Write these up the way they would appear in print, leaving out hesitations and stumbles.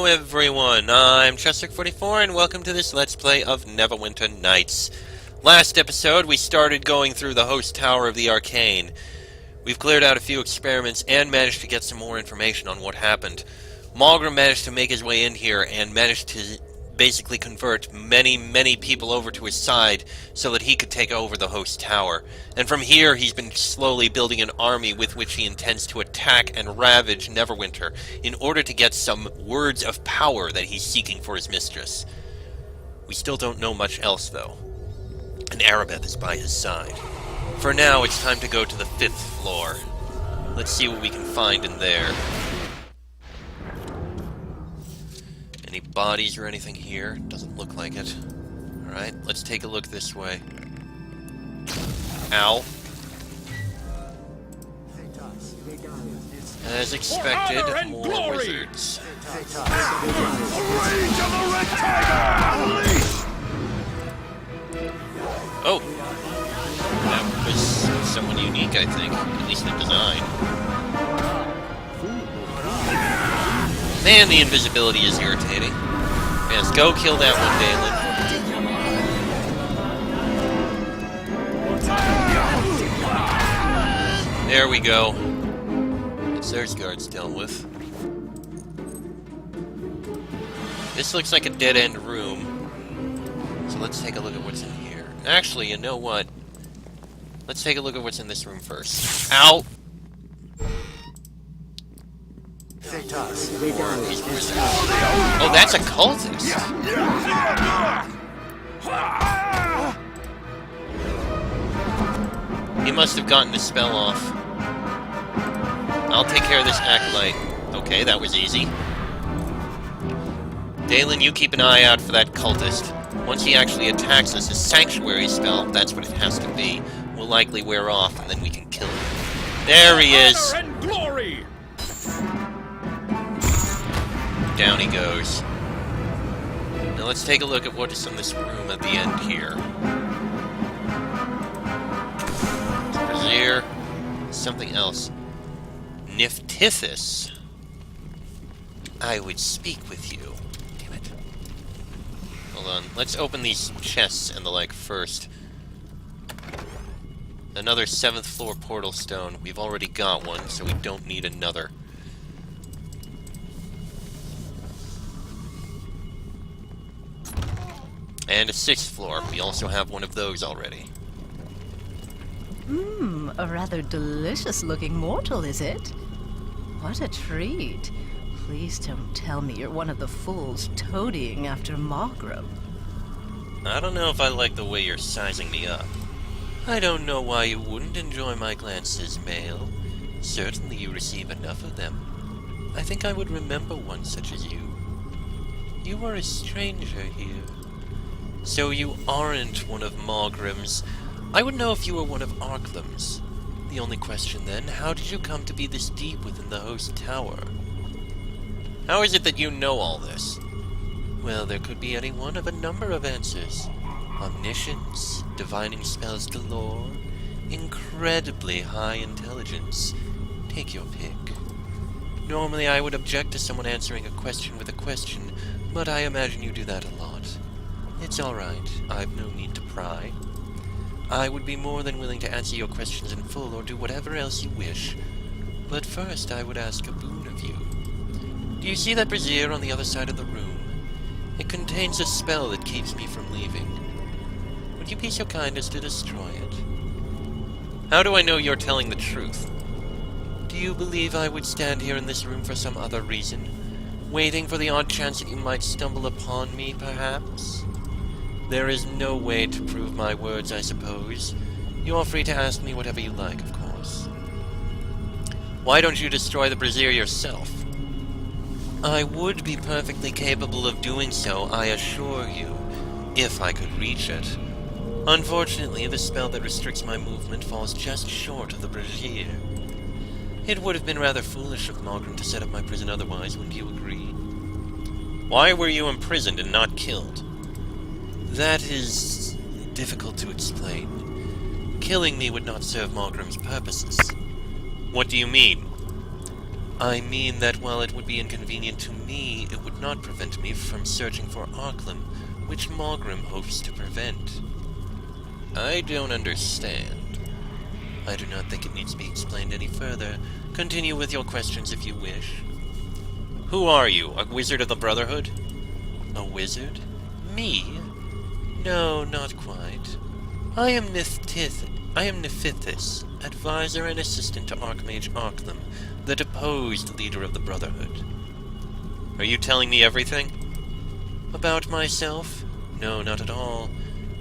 everyone, I'm Chester44 and welcome to this Let's Play of Neverwinter Nights. Last episode we started going through the host tower of the Arcane. We've cleared out a few experiments and managed to get some more information on what happened. Malgrim managed to make his way in here and managed to basically convert many people over to his side so that he could take over the host tower. And from here he's been slowly building an army with which he intends to attack and ravage Neverwinter in order to get some words of power that he's seeking for his mistress. We still don't know much else though. And Arabeth is by his side. For now it's time to go to the 5th floor. Let's see what we can find in there. Any bodies or anything here? Doesn't look like it. Alright, let's take a look this way. Ow. As expected, more wizards. Oh! That was someone unique, I think. At least in design. Man, the invisibility is irritating. Yes, go kill that one, Dalen. There we go. It's their guards dealt with. This looks like a dead-end room. So let's take a look at what's in here. Actually, you know what? Let's take a look at what's in this room first. Ow! Oh, that's a cultist! He must have gotten his spell off. I'll take care of this acolyte. Okay, that was easy. Dalen, you keep an eye out for that cultist. Once he actually attacks us, his sanctuary spell, that's what it has to be, will likely wear off, and then we can kill him. There he is! Down he goes. Now let's take a look at what is in this room at the end here. Brazier. Something else. Niftifus. I would speak with you. Damn it. Hold on. Let's open these chests and the like first. Another 7th floor portal stone. We've already got one, so we don't need another. And a 6th floor. We also have one of those already. A rather delicious-looking mortal, is it? What a treat. Please don't tell me you're one of the fools toadying after Malgrim. I don't know if I like the way you're sizing me up. I don't know why you wouldn't enjoy my glances, male. Certainly you receive enough of them. I think I would remember one such as you. You are a stranger here. So you aren't one of Malgrim's. I would know if you were one of Arklem's. The only question then, how did you come to be this deep within the host tower? How is it that you know all this? Well, there could be any one of a number of answers. Omniscience, divining spells galore, incredibly high intelligence. Take your pick. Normally I would object to someone answering a question with a question, but I imagine you do that a lot. It's alright, I've no need to pry. I would be more than willing to answer your questions in full or do whatever else you wish. But first I would ask a boon of you. Do you see that brazier on the other side of the room? It contains a spell that keeps me from leaving. Would you be so kind as to destroy it? How do I know you're telling the truth? Do you believe I would stand here in this room for some other reason? Waiting for the odd chance that you might stumble upon me, perhaps? There is no way to prove my words, I suppose. You are free to ask me whatever you like, of course. Why don't you destroy the brazier yourself? I would be perfectly capable of doing so, I assure you, if I could reach it. Unfortunately, the spell that restricts my movement falls just short of the brazier. It would have been rather foolish of Malgrim to set up my prison otherwise, wouldn't you agree? Why were you imprisoned and not killed? That is difficult to explain. Killing me would not serve Malgrim's purposes. What do you mean? I mean that while it would be inconvenient to me, it would not prevent me from searching for Arklam, which Malgrim hopes to prevent. I don't understand. I do not think it needs to be explained any further. Continue with your questions if you wish. Who are you? A wizard of the Brotherhood? A wizard? Me? No, not quite. I am Nephithis, advisor and assistant to Archmage Arklam, the deposed leader of the Brotherhood. Are you telling me everything? About myself? No, not at all.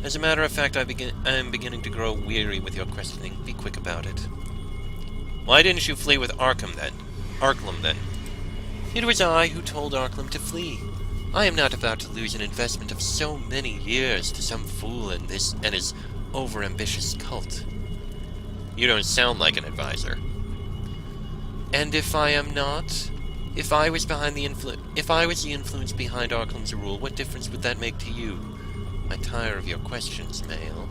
As a matter of fact, I am beginning to grow weary with your questioning. Be quick about it. Why didn't you flee with Arklam then? It was I who told Arklam to flee. I am not about to lose an investment of so many years to some fool and his overambitious cult. You don't sound like an advisor. And if I am not? If I was the influence behind Arklam's rule, what difference would that make to you? I tire of your questions, Mael.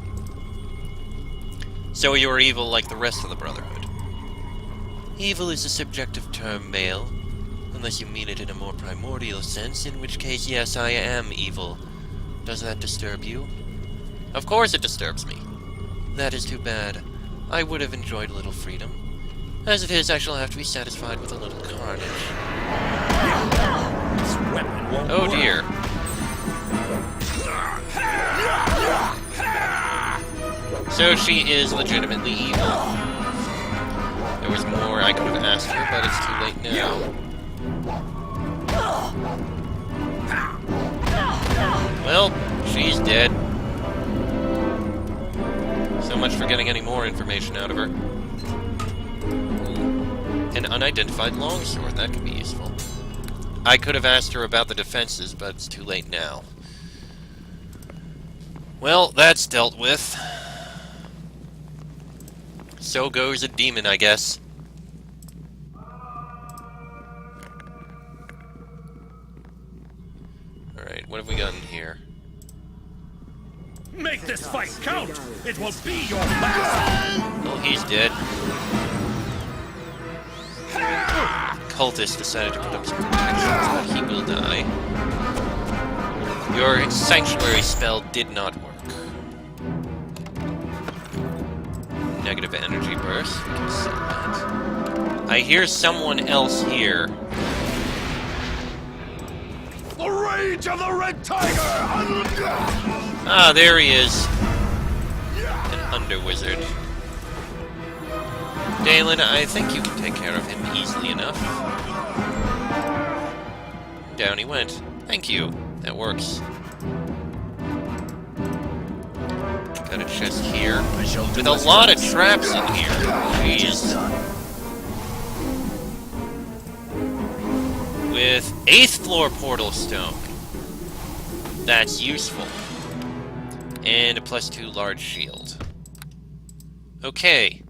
So you are evil like the rest of the Brotherhood. Evil is a subjective term, Mael. Unless you mean it in a more primordial sense, in which case, yes, I am evil. Does that disturb you? Of course it disturbs me. That is too bad. I would have enjoyed a little freedom. As it is, I shall have to be satisfied with a little carnage. Oh dear. So she is legitimately evil. There was more I could have asked her, but it's too late now. Well, she's dead. So much for getting any more information out of her. Ooh. An unidentified longsword, that could be useful. I could have asked her about the defenses, but it's too late now. Well, that's dealt with. So goes a demon, I guess. Alright, what have we got in here? Make this fight count! It will be your last! Well, he's dead. Cultist decided to put up some protections, but he will die. Your sanctuary spell did not work. Negative energy burst. We can sell that. I hear someone else here. The rage of the Red Tiger! Ah, there he is. An Underwizard. Dalen, I think you can take care of him easily enough. Down he went. Thank you. That works. Got a chest here. With a lot of traps in here. Jeez. With 8th floor portal stone. That's useful. And a +2 large shield. Okay.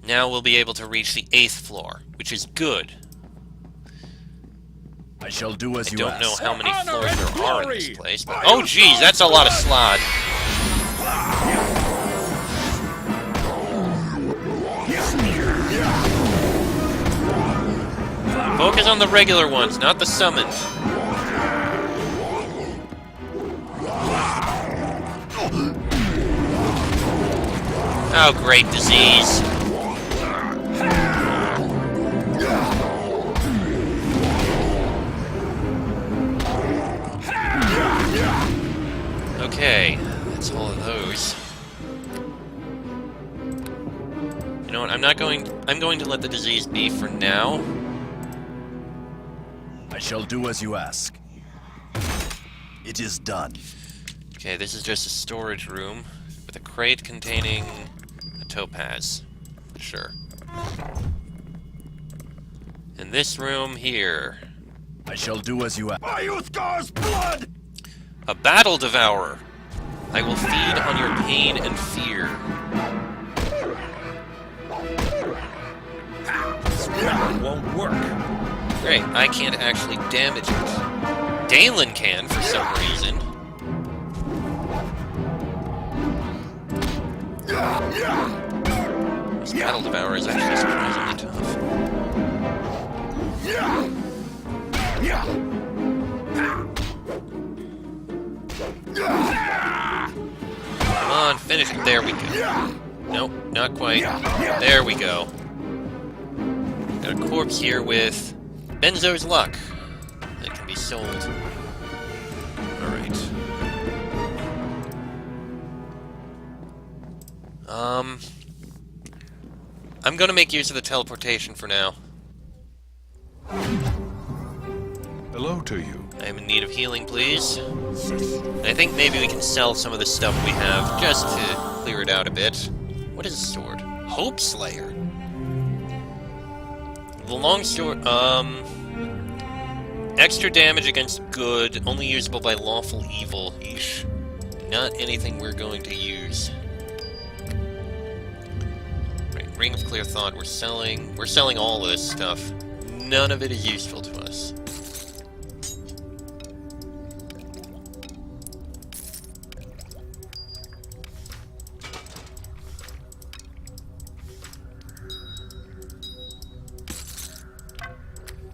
Now we'll be able to reach the 8th floor, which is good. I shall do as you I don't know how many floors there glory. are in this place, but... Oh, geez, that's a lot of slod. Focus on the regular ones, not the summoned. Oh, great disease. Okay, that's all of those. You know what, I'm going to let the disease be for now. I shall do as you ask. It is done. Okay, this is just a storage room with a crate containing a topaz. Sure. And this room here. I shall do as you ask. My Uthgar's blood! A battle devourer. I will feed on your pain and fear. This weapon won't work. Great, I can't actually damage it. Dalen can, for some reason. This battle devourer is actually surprisingly tough. There we go. Nope, not quite. There we go. Got a corpse here with Benzo's Luck that can be sold. Alright. I'm gonna make use of the teleportation for now. Hello to you. I am in need of healing, please. I think maybe we can sell some of the stuff we have, just to clear it out a bit. What is a sword? Hope Slayer. The long sword, extra damage against good, only usable by lawful evil. Eesh. Not anything we're going to use. Right, Ring of Clear Thought, we're selling all this stuff. None of it is useful to us.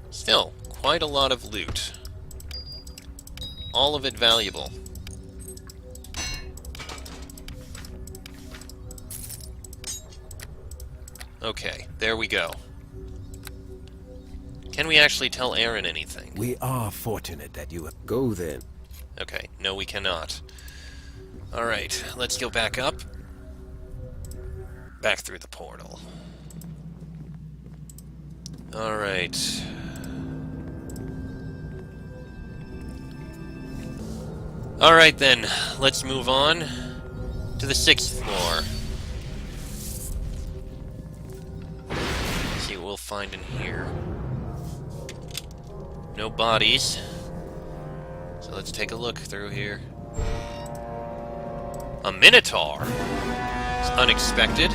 Still, quite a lot of loot. All of it valuable. Okay, there we go. Can we actually tell Aaron anything? We are fortunate that you have... Go then. Okay, no we cannot. Alright, let's go back up. Back through the portal. Alright. Alright then, let's move on to the 6th floor. See what we'll find in here. No bodies. So let's take a look through here. A Minotaur! It's unexpected.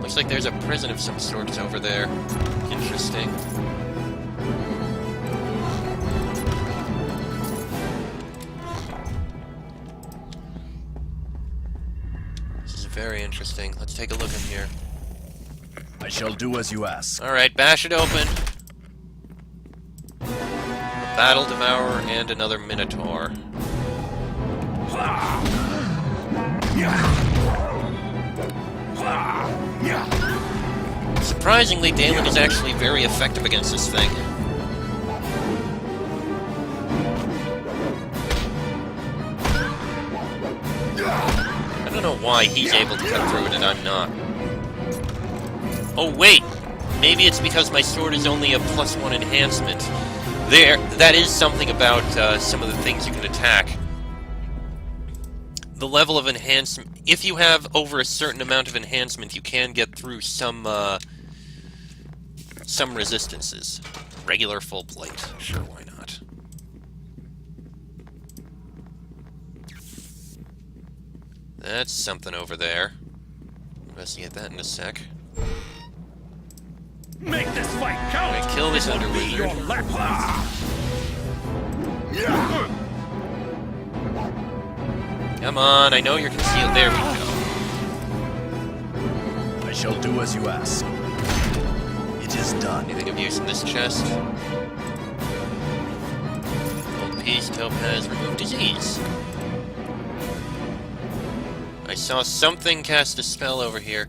Looks like there's a prison of some sort over there. Interesting. Very interesting. Let's take a look in here. I shall do as you ask. Alright, bash it open. A Battle Devourer and another Minotaur. Surprisingly, Dalen is actually very effective against this thing. I don't know why he's able to cut through it and I'm not. Oh wait! Maybe it's because my sword is only a +1 enhancement. That is something about some of the things you can attack. The level of enhancement... If you have over a certain amount of enhancement, you can get through some resistances. Regular full plate. Sure, why not? That's something over there. Investigate that in a sec. Make this fight count! Can I kill this Under Wizard? Come on, I know you're concealed. There we go. I shall do as you ask. It is done. Anything of use in this chest? Gold piece, topaz, remove disease. I saw something cast a spell over here.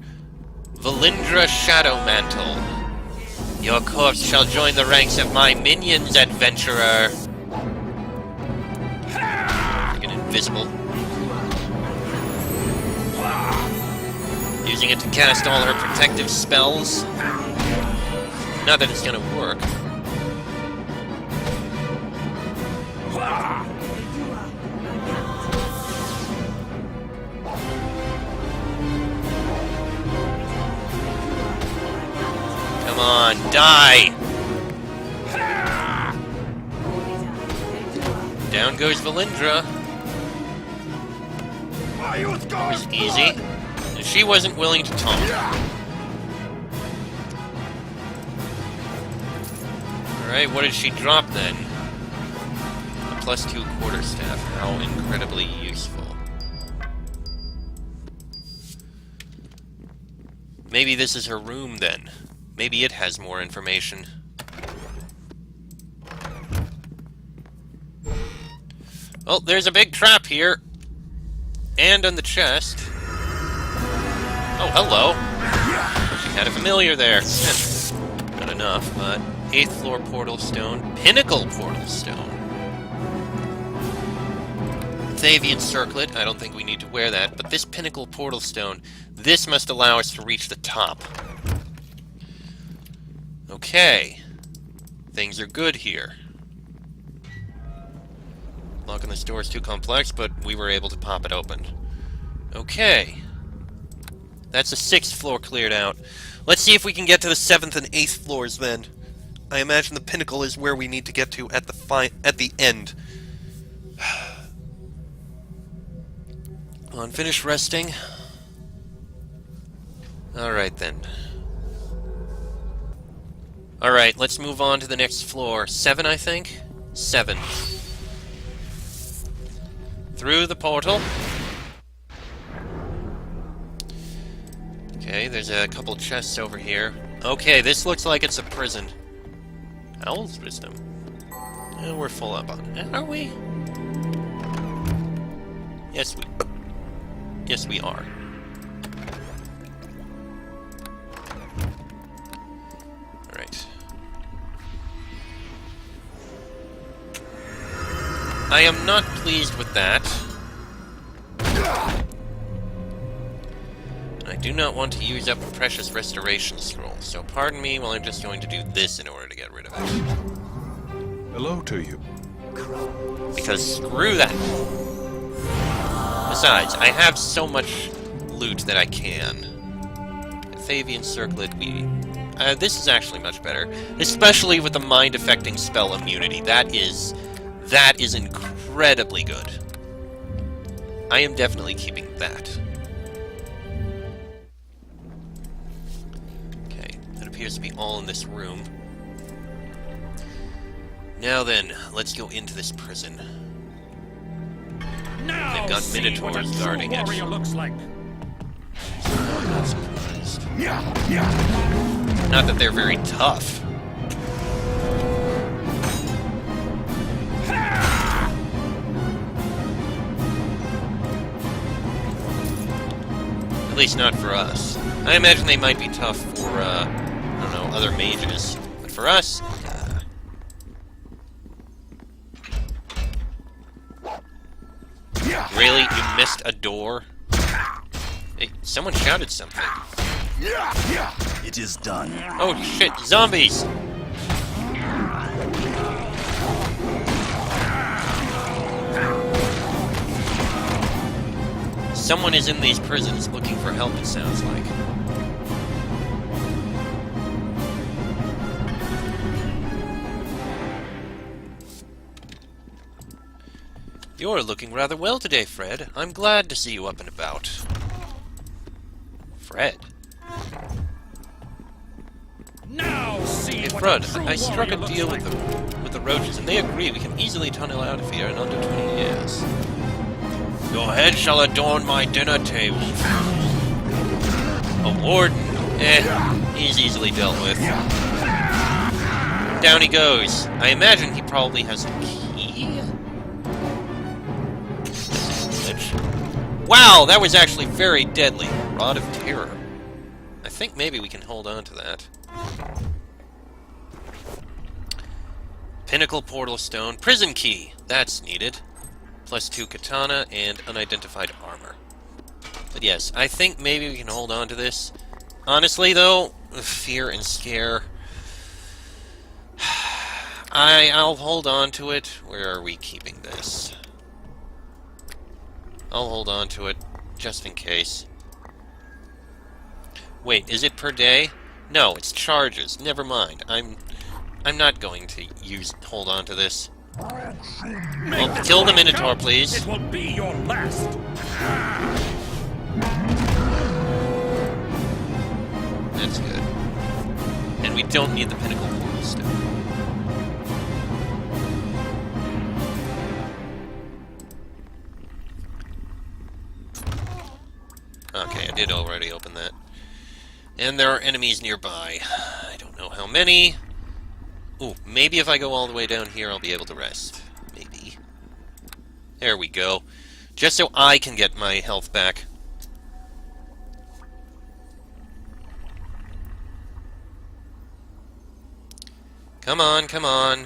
Valindra Shadow Mantle. Your corpse shall join the ranks of my minions, adventurer. Make it invisible. Using it to cast all her protective spells. Not that it's gonna work. Come on, die! Down goes Valindra. It was easy. And she wasn't willing to taunt. Alright, what did she drop then? A +2 quarterstaff. How incredibly useful. Maybe this is her room then. Maybe it has more information. Oh, there's a big trap here. And on the chest. Oh, hello. She had a familiar there. Not enough, but 8th floor portal stone. Pinnacle portal stone. Thavian circlet. I don't think we need to wear that, but this pinnacle portal stone, this must allow us to reach the top. Okay. Things are good here. Locking this door is too complex, but we were able to pop it open. Okay. That's the 6th floor cleared out. Let's see if we can get to the 7th and 8th floors then. I imagine the pinnacle is where we need to get to at the end. Come on, finish resting. Alright then. Alright, let's move on to the next floor. 7, I think? 7. Through the portal. Okay, there's a couple chests over here. Okay, this looks like it's a prison. Owl's wisdom. We're full up on it. Are we? Yes, we are. Alright. I am not pleased with that. I do not want to use up a precious restoration scroll, so pardon me while I'm just going to do this in order to get rid of it. Hello to you. Because screw that! Besides, I have so much loot that I can. Thavian circlet, this is actually much better. Especially with the mind-affecting spell immunity. That is incredibly good. I am definitely keeping that. Okay, that appears to be all in this room. Now then, let's go into this prison. Now They've got see minotaurs what a guarding true it. warrior looks like. I'm not surprised. Not that they're very tough. At least not for us. I imagine they might be tough for, I don't know, other mages. But for us, Really? You missed a door? Hey, someone shouted something. It is done. Oh shit, zombies! Someone is in these prisons looking for help, it sounds like. You're looking rather well today, Fred. I'm glad to see you up and about. Fred? Now see Hey, what Fred, a true I struck a warrior deal looks with the roaches, and they agree we can easily tunnel out of here in under 20 years. Your head shall adorn my dinner table. A warden? He's easily dealt with. Down he goes. I imagine he probably has a key. Wow, that was actually very deadly. Rod of Terror. I think maybe we can hold on to that. Pinnacle Portal Stone. Prison Key. That's needed. +2 katana and unidentified armor. But yes, I think maybe we can hold on to this. Honestly, though, fear and scare. I'll hold on to it. Where are we keeping this? I'll hold on to it, just in case. Wait, is it per day? No, it's charges. Never mind. I'm not going to hold on to this. Well, kill the Minotaur, please. It will be your last. That's good. And we don't need the Pinnacle Portal Stone. Okay, I did already open that. And there are enemies nearby. I don't know how many. Ooh, maybe if I go all the way down here, I'll be able to rest. Maybe. There we go. Just so I can get my health back. Come on, come on.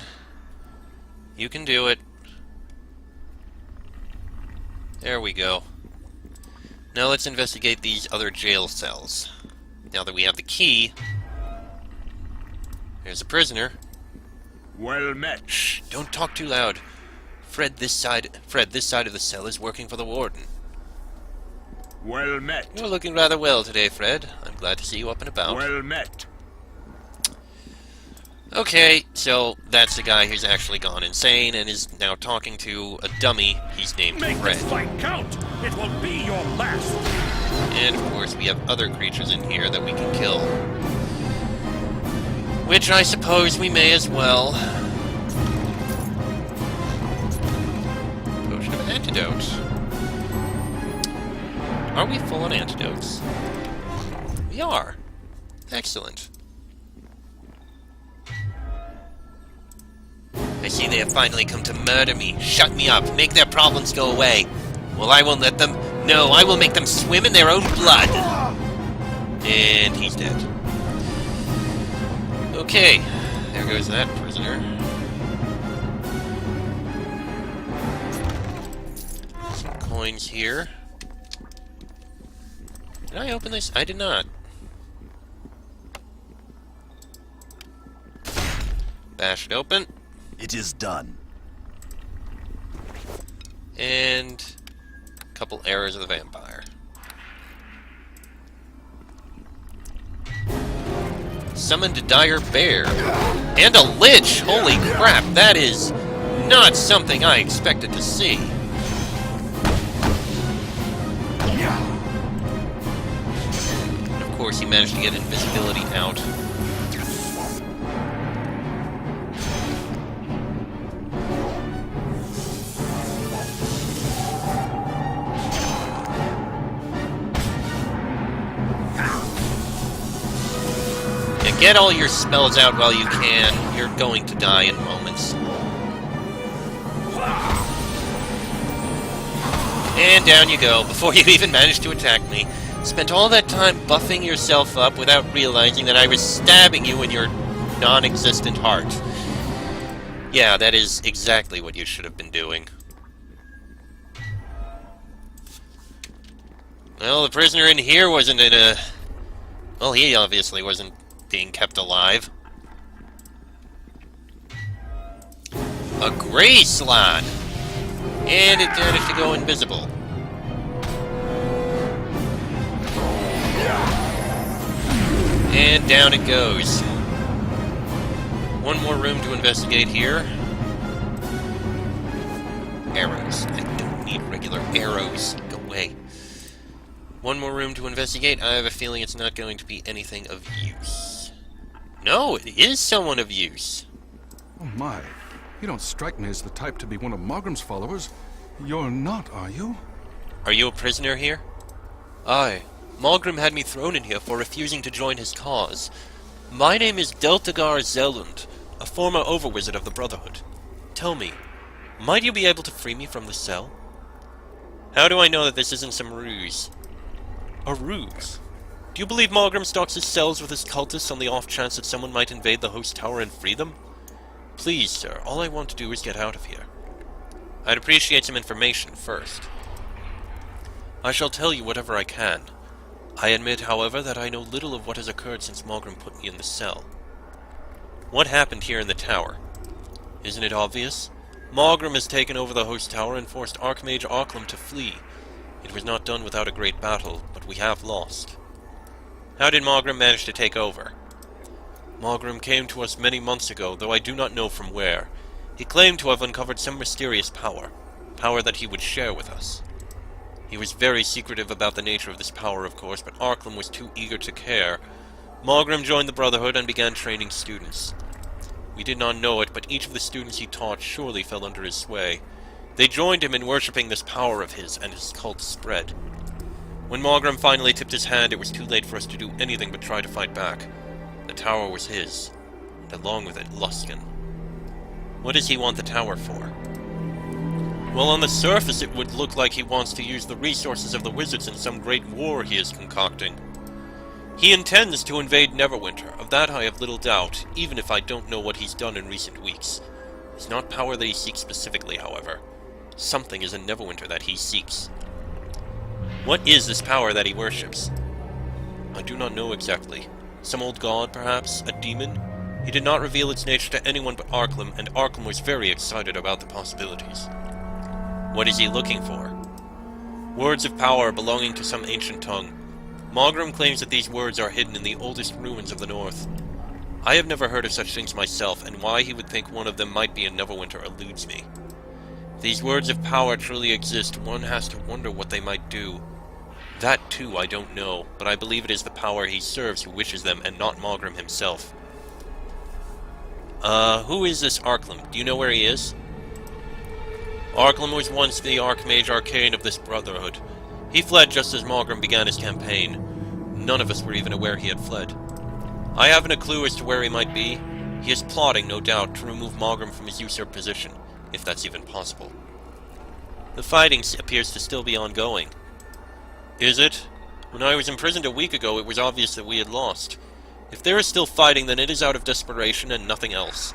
You can do it. There we go. Now let's investigate these other jail cells. Now that we have the key... There's a prisoner. Well met. Shh, don't talk too loud. Fred, this side of the cell is working for the warden. Well met. You're looking rather well today, Fred. I'm glad to see you up and about. Well met. Okay, so that's the guy who's actually gone insane and is now talking to a dummy he's named Make Fred. this fight count. It will be your last. And of course we have other creatures in here that we can kill. Which I suppose we may as well. Potion of antidote. Are we full on antidotes? We are. Excellent. I see they have finally come to murder me, shut me up, make their problems go away. Well, I won't let them. No, I will make them swim in their own blood. And he's dead. Okay, there goes that prisoner. Some coins here. Did I open this? I did not. Bash it open. It is done. And a couple arrows of the vampire. Summoned a dire bear. And a lich! Holy crap, that is not something I expected to see. And of course, he managed to get invisibility out. Get all your spells out while you can. You're going to die in moments. And down you go, before you even managed to attack me. Spent all that time buffing yourself up without realizing that I was stabbing you in your non-existent heart. Yeah, that is exactly what you should have been doing. Well, the prisoner in here wasn't in a... Well, he obviously wasn't being kept alive. A gray slot! And it managed to go invisible. And down it goes. One more room to investigate here. Arrows. I don't need regular arrows. Go away. One more room to investigate. I have a feeling it's not going to be anything of use. No, it is someone of use. Oh my, you don't strike me as the type to be one of Margram's followers. You're not, are you? Are you a prisoner here? Aye. Malgrim had me thrown in here for refusing to join his cause. My name is Deltagar Zeland, a former overwizard of the Brotherhood. Tell me, might you be able to free me from the cell? How do I know that this isn't some ruse? A ruse? Do you believe Malgrim stocks his cells with his cultists on the off chance that someone might invade the host tower and free them? Please, sir, all I want to do is get out of here. I'd appreciate some information first. I shall tell you whatever I can. I admit, however, that I know little of what has occurred since Malgrim put me in the cell. What happened here in the tower? Isn't it obvious? Malgrim has taken over the host tower and forced Archmage Arklam to flee. It was not done without a great battle, but we have lost. How did Malgrim manage to take over? Malgrim came to us many months ago, though I do not know from where. He claimed to have uncovered some mysterious power that he would share with us. He was very secretive about the nature of this power, of course, but Arklam was too eager to care. Malgrim joined the Brotherhood and began training students. We did not know it, but each of the students he taught surely fell under his sway. They joined him in worshipping this power of his, and his cult spread. When Malgrim finally tipped his hand, it was too late for us to do anything but try to fight back. The tower was his, and along with it, Luskan. What does he want the tower for? Well, on the surface it would look like he wants to use the resources of the wizards in some great war he is concocting. He intends to invade Neverwinter, of that I have little doubt, even if I don't know what he's done in recent weeks. It's not power that he seeks specifically, however. Something is in Neverwinter that he seeks. What is this power that he worships? I do not know exactly. Some old god, perhaps? A demon? He did not reveal its nature to anyone but Arklum, and Arklum was very excited about the possibilities. What is he looking for? Words of power belonging to some ancient tongue. Mogram claims that these words are hidden in the oldest ruins of the north. I have never heard of such things myself, and why he would think one of them might be in Neverwinter eludes me. If these words of power truly exist, one has to wonder what they might do. That, too, I don't know, but I believe it is the power he serves who wishes them, and not Mogram himself. Who is this Arklum? Do you know where he is? Arklum was once the Archmage Arcane of this Brotherhood. He fled just as Mogram began his campaign. None of us were even aware he had fled. I haven't a clue as to where he might be. He is plotting, no doubt, to remove Mogram from his usurped position, if that's even possible. The fighting appears to still be ongoing. Is it? When I was imprisoned a week ago, it was obvious that we had lost. If there is still fighting, then it is out of desperation and nothing else.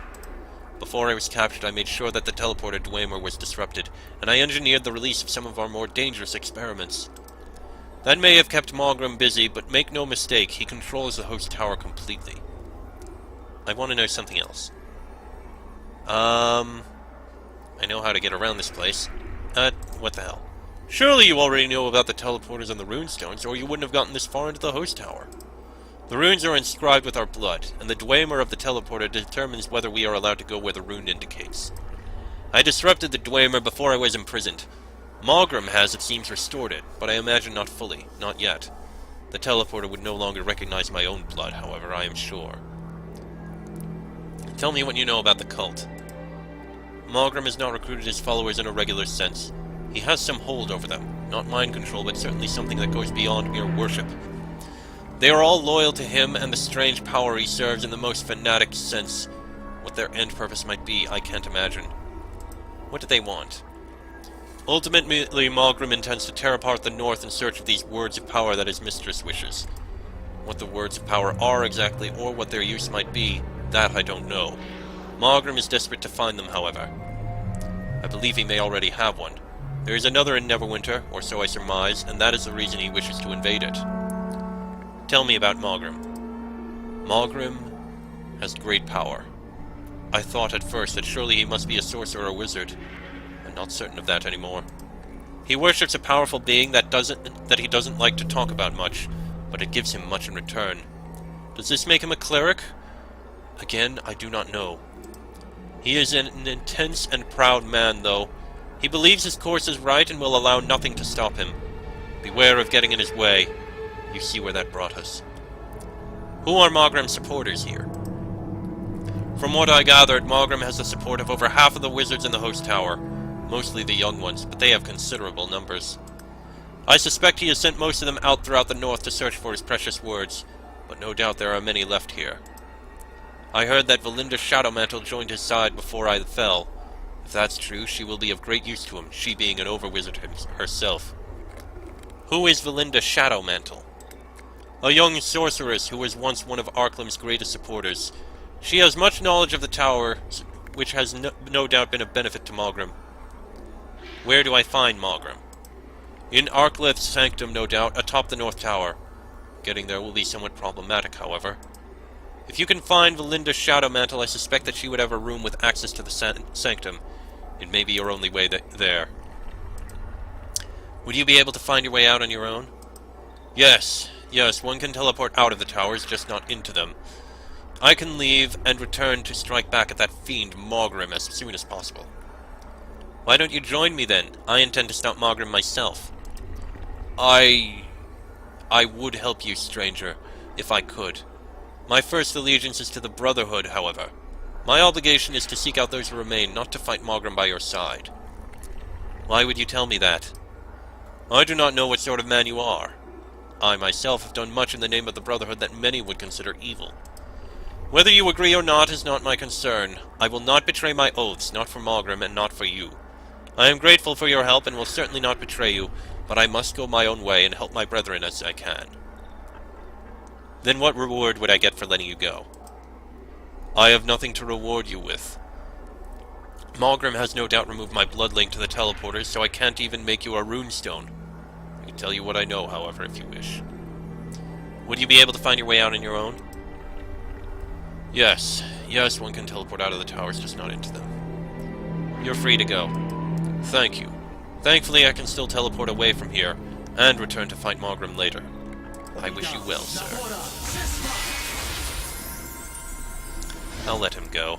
Before I was captured, I made sure that the teleporter Dwemer was disrupted, and I engineered the release of some of our more dangerous experiments. That may have kept Mogram busy, but make no mistake, he controls the host tower completely. I want to know something else. I know how to get around this place. What the hell? Surely you already know about the teleporters and the runestones, or you wouldn't have gotten this far into the host tower. The runes are inscribed with our blood, and the Dwemer of the teleporter determines whether we are allowed to go where the rune indicates. I disrupted the Dwemer before I was imprisoned. Mogram has, it seems, restored it, but I imagine not fully, not yet. The teleporter would no longer recognize my own blood, however, I am sure. Tell me what you know about the cult. Mogram has not recruited his followers in a regular sense. He has some hold over them, not mind control, but certainly something that goes beyond mere worship. They are all loyal to him and the strange power he serves in the most fanatic sense. What their end purpose might be, I can't imagine. What do they want? Ultimately, Mogram intends to tear apart the North in search of these words of power that his mistress wishes. What the words of power are exactly, or what their use might be, that I don't know. Mogram is desperate to find them, however. I believe he may already have one. There is another in Neverwinter, or so I surmise, and that is the reason he wishes to invade it. Tell me about Mogram. Mogram has great power. I thought at first that surely he must be a sorcerer or wizard. I'm not certain of that anymore. He worships a powerful being that he doesn't like to talk about much, but it gives him much in return. Does this make him a cleric? Again, I do not know. He is an intense and proud man, though. He believes his course is right and will allow nothing to stop him. Beware of getting in his way. You see where that brought us. Who are Mogram's supporters here? From what I gathered, Mogram has the support of over half of the wizards in the host tower. Mostly the young ones, but they have considerable numbers. I suspect he has sent most of them out throughout the north to search for his precious words, but no doubt there are many left here. I heard that Valinda Shadowmantle joined his side before I fell. If that's true, she will be of great use to him, she being an overwizard herself. Who is Valinda Shadowmantle? A young sorceress who was once one of Arklum's greatest supporters. She has much knowledge of the tower, which has no doubt been of benefit to Mogram. Where do I find Mogram? In Arkleth's sanctum, no doubt, atop the North Tower. Getting there will be somewhat problematic, however. If you can find Valinda Shadowmantle, I suspect that she would have a room with access to the sanctum. It may be your only way there. Would you be able to find your way out on your own? Yes, one can teleport out of the towers, just not into them. I can leave and return to strike back at that fiend Mogram as soon as possible. Why don't you join me then? I intend to stop Mogram myself. I would help you, stranger, if I could. My first allegiance is to the Brotherhood, however. My obligation is to seek out those who remain, not to fight Mogram by your side. Why would you tell me that? I do not know what sort of man you are. I myself have done much in the name of the Brotherhood that many would consider evil. Whether you agree or not is not my concern. I will not betray my oaths, not for Mogram and not for you. I am grateful for your help and will certainly not betray you, but I must go my own way and help my brethren as I can. Then what reward would I get for letting you go? I have nothing to reward you with. Malgrim has no doubt removed my blood link to the teleporters, so I can't even make you a runestone. I can tell you what I know, however, if you wish. Would you be able to find your way out on your own? Yes. Yes, one can teleport out of the towers, just not into them. You're free to go. Thank you. Thankfully, I can still teleport away from here, and return to fight Malgrim later. I wish you well, sir. I'll let him go.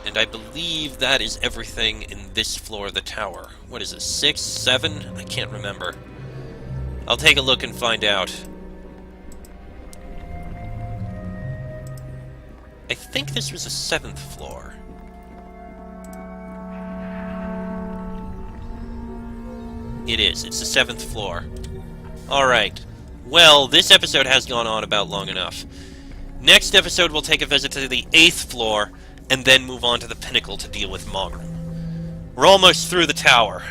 And I believe that is everything in this floor of the tower. What is it, 6, 7? I can't remember. I'll take a look and find out. I think this was the 7th floor. It is. It's the 7th floor. Alright. Well, this episode has gone on about long enough. Next episode, we'll take a visit to the 8th floor, and then move on to the pinnacle to deal with Malgrim. We're almost through the tower.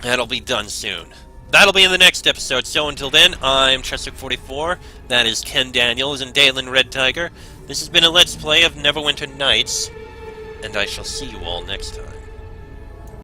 That'll be done soon. That'll be in the next episode, so until then, I'm Cheswick44, that is Ken Daniels and Dalen Red Tiger. This has been a Let's Play of Neverwinter Nights, and I shall see you all next time.